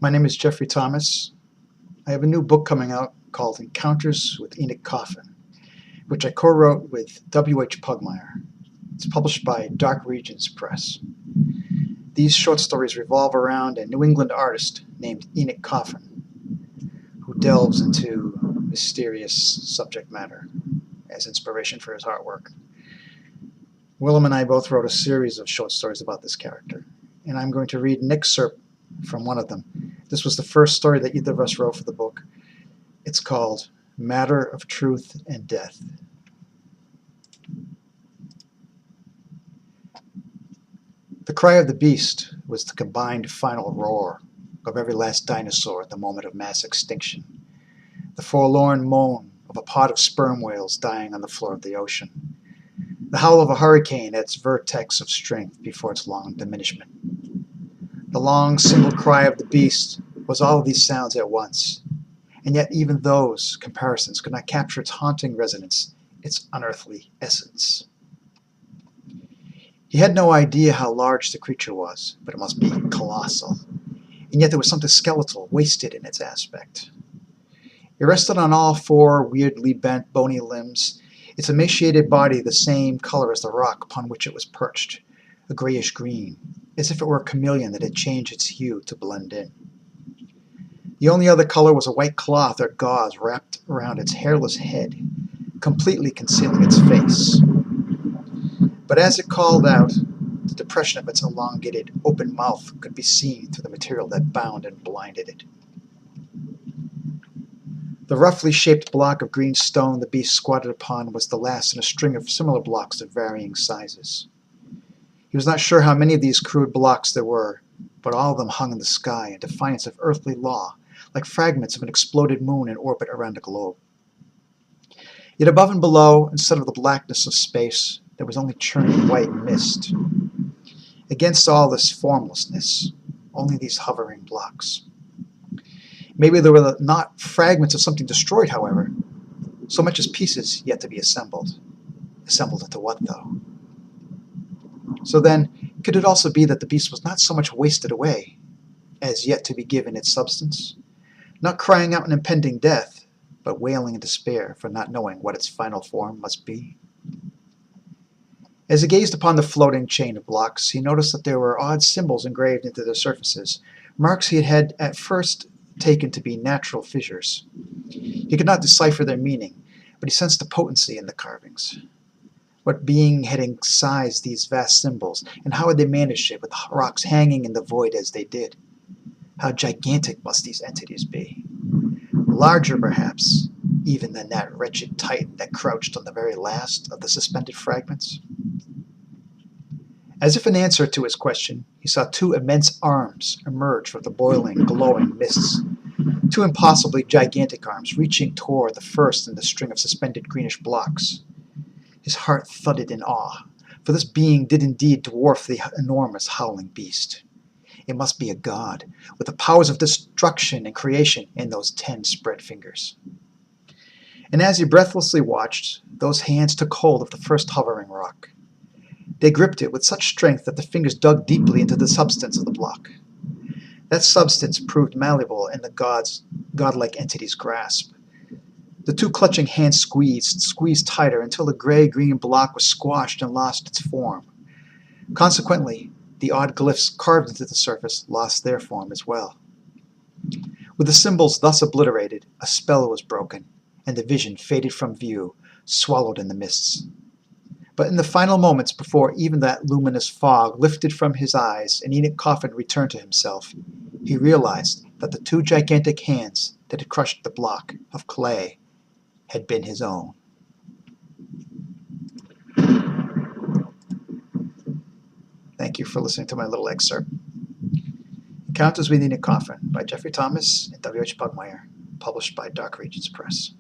My name is Jeffrey Thomas. I have a new book coming out called Encounters with Enoch Coffin, which I co-wrote with W.H. Pugmire. It's published by Dark Regions Press. These short stories revolve around a New England artist named Enoch Coffin, who delves into mysterious subject matter as inspiration for his artwork. Willem and I both wrote a series of short stories about this character, and I'm going to read an excerpt from one of them. This was the first story that either of us wrote for the book. It's called Matter of Truth and Death. The cry of the beast was the combined final roar of every last dinosaur at the moment of mass extinction, the forlorn moan of a pod of sperm whales dying on the floor of the ocean, the howl of a hurricane at its vertex of strength before its long diminishment. The long single cry of the beast was all of these sounds at once, and yet even those comparisons could not capture its haunting resonance, its unearthly essence. He had no idea how large the creature was, but it must be colossal, and yet there was something skeletal, wasted in its aspect. It rested on all four weirdly bent, bony limbs, its emaciated body the same color as the rock upon which it was perched, a grayish-green, as if it were a chameleon that had changed its hue to blend in. The only other color was a white cloth or gauze wrapped around its hairless head, completely concealing its face. But as it called out, the depression of its elongated, open mouth could be seen through the material that bound and blinded it. The roughly shaped block of green stone the beast squatted upon was the last in a string of similar blocks of varying sizes. He was not sure how many of these crude blocks there were, but all of them hung in the sky in defiance of earthly law, like fragments of an exploded moon in orbit around a globe. Yet above and below, instead of the blackness of space, there was only churning white mist. Against all this formlessness, only these hovering blocks. Maybe they were not fragments of something destroyed, however, so much as pieces yet to be assembled. Assembled into what, though? So then, could it also be that the beast was not so much wasted away, as yet to be given its substance? Not crying out in impending death, but wailing in despair for not knowing what its final form must be? As he gazed upon the floating chain of blocks, he noticed that there were odd symbols engraved into their surfaces, marks he had at first taken to be natural fissures. He could not decipher their meaning, but he sensed a potency in the carvings. What being had incised these vast symbols, and how had they managed it with rocks hanging in the void as they did? How gigantic must these entities be? Larger, perhaps, even than that wretched titan that crouched on the very last of the suspended fragments? As if in answer to his question, he saw two immense arms emerge from the boiling, glowing mists. Two impossibly gigantic arms reaching toward the first in the string of suspended greenish blocks. His heart thudded in awe, for this being did indeed dwarf the enormous howling beast. It must be a god, with the powers of destruction and creation in those 10 spread fingers. And as he breathlessly watched, those hands took hold of the first hovering rock. They gripped it with such strength that the fingers dug deeply into the substance of the block. That substance proved malleable in the godlike entity's grasp. The two clutching hands squeezed tighter until the gray-green block was squashed and lost its form. Consequently, the odd glyphs carved into the surface lost their form as well. With the symbols thus obliterated, a spell was broken, and the vision faded from view, swallowed in the mists. But in the final moments before even that luminous fog lifted from his eyes and Enoch Coffin returned to himself, he realized that the two gigantic hands that had crushed the block of clay had been his own. Thank you for listening to my little excerpt. Encounters with Enoch Coffin by Jeffrey Thomas and W.H. Pugmire, published by Dark Regions Press.